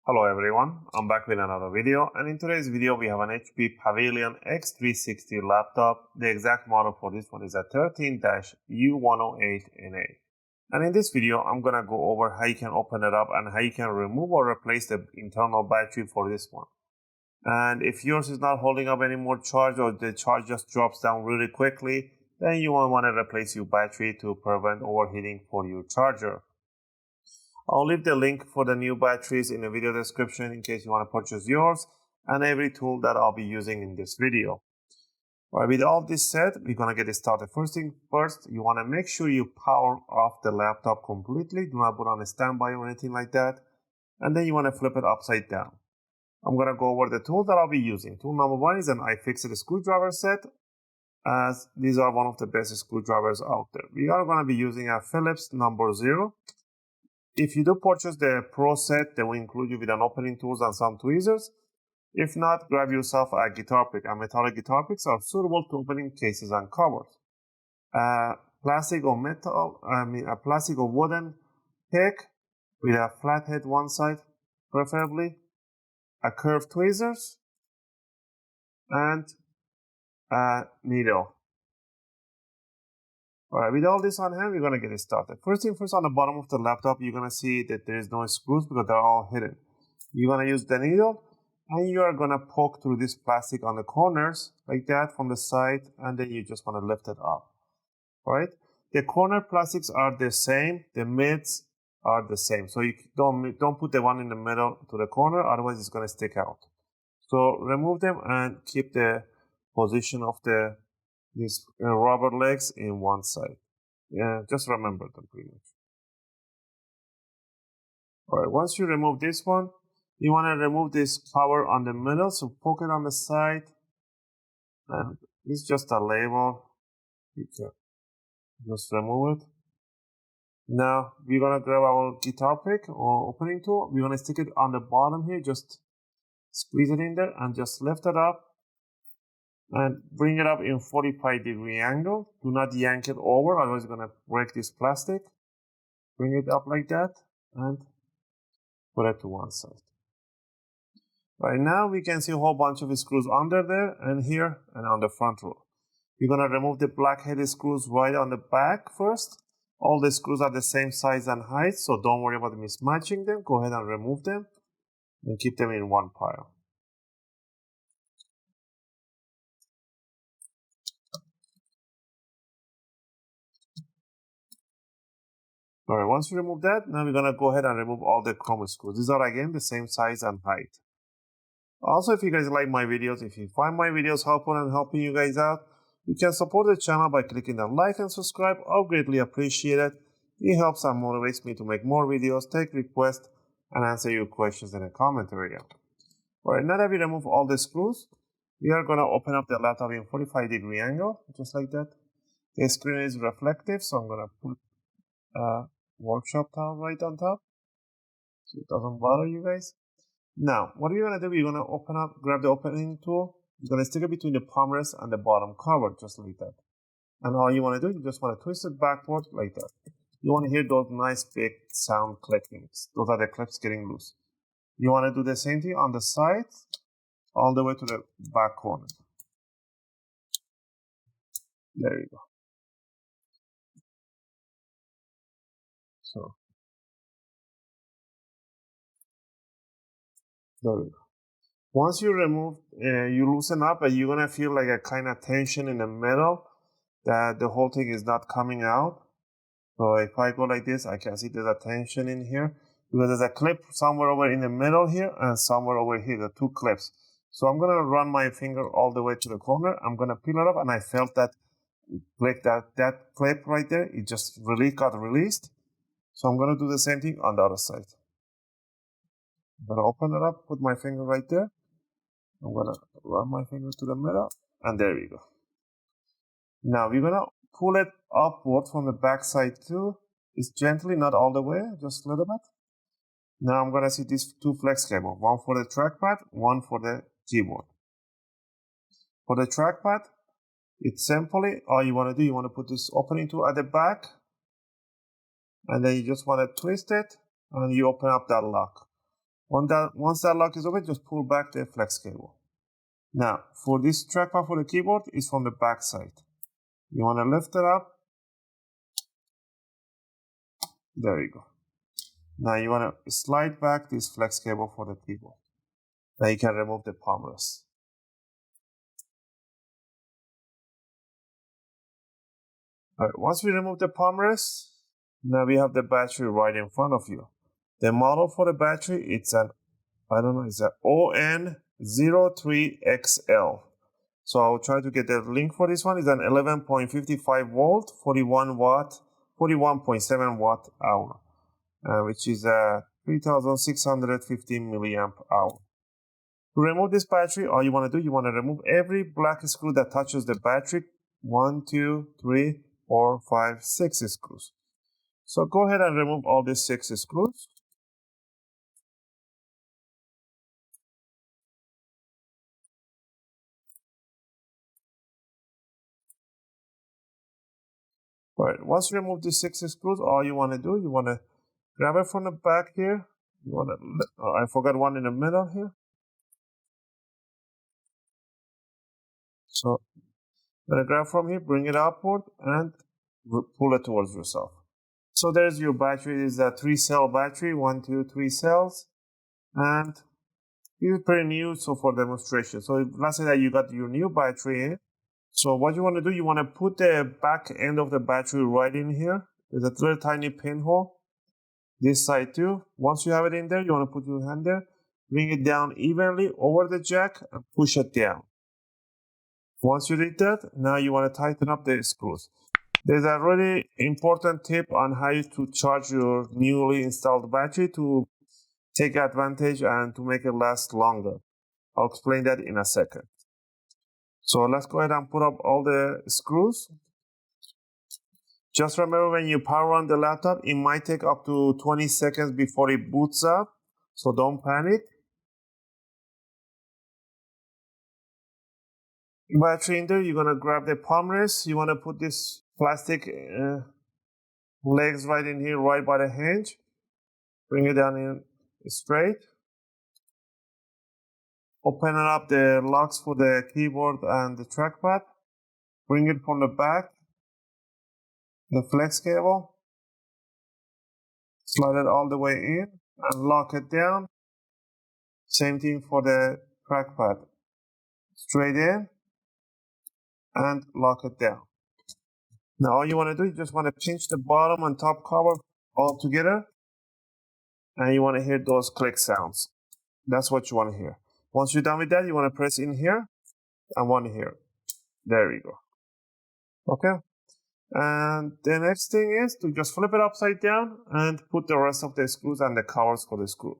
Hello everyone, I'm back with another video, and in today's video we have an HP Pavilion X360 laptop. The exact model for this one is a 13-u108 NA. And in this video I'm gonna go over how you can open it up and how you can remove or replace the internal battery for this one. And if yours is not holding up any more charge, or the charge just drops down really quickly, then you will want to replace your battery to prevent overheating for your charger. I'll leave the link for the new batteries in the video description in case you want to purchase yours, and every tool that I'll be using in this video. Alright, with all this said, we're going to get started. First thing first, you want to make sure you power off the laptop completely. Do not put on a standby or anything like that. And then you want to flip it upside down. I'm going to go over the tool that I'll be using. Tool number one is an UFIXTEK screwdriver set, as these are one of the best screwdrivers out there. We are going to be using a Phillips number 0. If you do purchase the Pro set, they will include you with an opening tools and some tweezers. If not, grab yourself a guitar pick. And metallic guitar picks are suitable to opening cases and covers. Plastic or wooden pick with a flat head one side, preferably. A curved tweezers and a needle. Alright, with all this on hand, we're going to get it started. First thing first, on the bottom of the laptop, you're going to see that there is no screws because they're all hidden. You're going to use the needle, and you are going to poke through this plastic on the corners, like that, from the side, and then you just want to lift it up. Alright, the corner plastics are the same, the mids are the same. So you don't put the one in the middle to the corner, otherwise it's going to stick out. So remove them and keep the position of these rubber legs in one side. Yeah, just remember them pretty much. Alright, once you remove this one, you want to remove this cover on the middle, so poke it on the side. And it's just a label. You can just remove it. Now we're gonna grab our guitar pick or opening tool. We're gonna stick it on the bottom here, just squeeze it in there and just lift it up and bring it up in 45-degree angle. Do not yank it over, otherwise you're gonna break this plastic. Bring it up like that and put it to one side. Right now we can see a whole bunch of screws under there and here and on the front row. You're gonna remove the black headed screws right on the back first. All the screws are the same size and height, so don't worry about mismatching them. Go ahead and remove them and keep them in one pile. Alright, once you remove that, now we're going to go ahead and remove all the chrome screws. These are again the same size and height. Also, if you guys like my videos, if you find my videos helpful and helping you guys out, you can support the channel by clicking the like and subscribe. I'll greatly appreciate it. It helps and motivates me to make more videos, take requests, and answer your questions in the comment area. Alright, now that we remove all the screws, we are going to open up the laptop in 45-degree angle, just like that. The screen is reflective, so I'm going to put a workshop towel right on top, so it doesn't bother you guys. Now, what you're going to do, you're going to grab the opening tool. You're going to stick it between the palm rest and the bottom cover, just like that. And all you want to do, you just want to twist it backward like that. You want to hear those nice big sound clickings. Those are the clips getting loose. You want to do the same thing on the side, all the way to the back corner. There you go. So, there we go. Once you remove, you loosen up, and you're going to feel like a kind of tension in the middle, that the whole thing is not coming out. So if I go like this, I can see there's a tension in here, because there's a clip somewhere over in the middle here and somewhere over here, the two clips. So I'm going to run my finger all the way to the corner. I'm going to peel it up, and I felt that clip right there, it just really got released. So I'm going to do the same thing on the other side. I'm going to open it up, put my finger right there. I'm going to run my finger to the middle, and there we go. Now we're going to pull it upward from the back side too. It's gently, not all the way, just a little bit. Now I'm going to see these two flex cables, one for the trackpad, one for the keyboard. For the trackpad, It's simply all you want to do, you want to put this opening tool at the back, and then you just want to twist it and you open up that lock. Once that lock is open, just pull back the flex cable. Now, for this trackpad for the keyboard, it's from the back side. You want to lift it up. There you go. Now you want to slide back this flex cable for the keyboard. Now you can remove the palm rest. Alright, once we remove the palm rest, now we have the battery right in front of you. The model for the battery, it's an ON03XL. So I'll try to get the link for this one. It's an 11.55 volt, 41.7 watt hour, which is 3,650 milliamp hour. To remove this battery, all you want to do, you want to remove every black screw that touches the battery. 1, 2, 3, 4, 5, 6 screws. So go ahead and remove all these 6 screws. Alright, once you remove the 6 screws, all you want to do, you want to grab it from the back here. You want to, I forgot one in the middle here. So I'm going to grab from here, bring it upward, and pull it towards yourself. So there's your battery. It's a 3-cell battery, 1, 2, 3 cells, and it's pretty new. So for demonstration, so let's say that you got your new battery in. So what you want to do, you want to put the back end of the battery right in here. There's a little tiny pinhole. This side too. Once you have it in there, you want to put your hand there, bring it down evenly over the jack, and push it down. Once you did that, now you want to tighten up the screws. There's a really important tip on how to charge your newly installed battery to take advantage and to make it last longer. I'll explain that in a second. So let's go ahead and put up all the screws. Just remember, when you power on the laptop, it might take up to 20 seconds before it boots up, so don't panic. Battery in there, you're going to grab the palm rest. You want to put this plastic legs right in here, right by the hinge. Bring it down in straight. Open up the locks for the keyboard and the trackpad. Bring it from the back. The flex cable. Slide it all the way in and lock it down. Same thing for the trackpad. Straight in and lock it down. Now all you want to do, you just want to pinch the bottom and top cover all together, and you want to hear those click sounds. That's what you want to hear. Once you're done with that, you want to press in here and one here. There you go. Okay. And the next thing is to just flip it upside down and put the rest of the screws and the covers for the screw.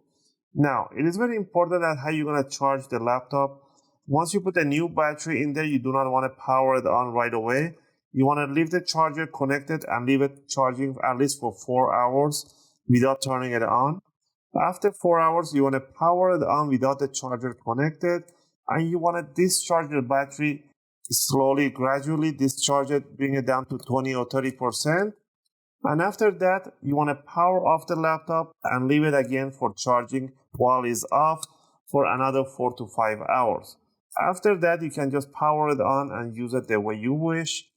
Now, it is very important that how you're going to charge the laptop. Once you put a new battery in there, you do not want to power it on right away. You want to leave the charger connected and leave it charging at least for 4 hours without turning it on. After 4 hours, you want to power it on without the charger connected, and you want to discharge the battery slowly, gradually discharge it, bring it down to 20 or 30%. And after that, you want to power off the laptop and leave it again for charging while it's off for another 4 to 5 hours. After that, you can just power it on and use it the way you wish,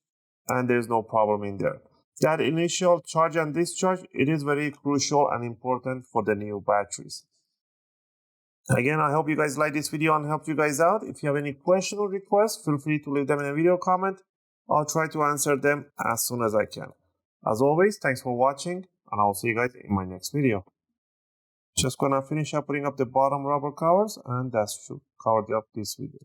and there's no problem in there. That initial charge and discharge, it is very crucial and important for the new batteries. Again, I hope you guys like this video and helped you guys out. If you have any question or requests, feel free to leave them in a video comment. I'll try to answer them as soon as I can. As always, thanks for watching, and I'll see you guys in my next video. Just gonna finish up putting up the bottom rubber covers, and that should cover up this video.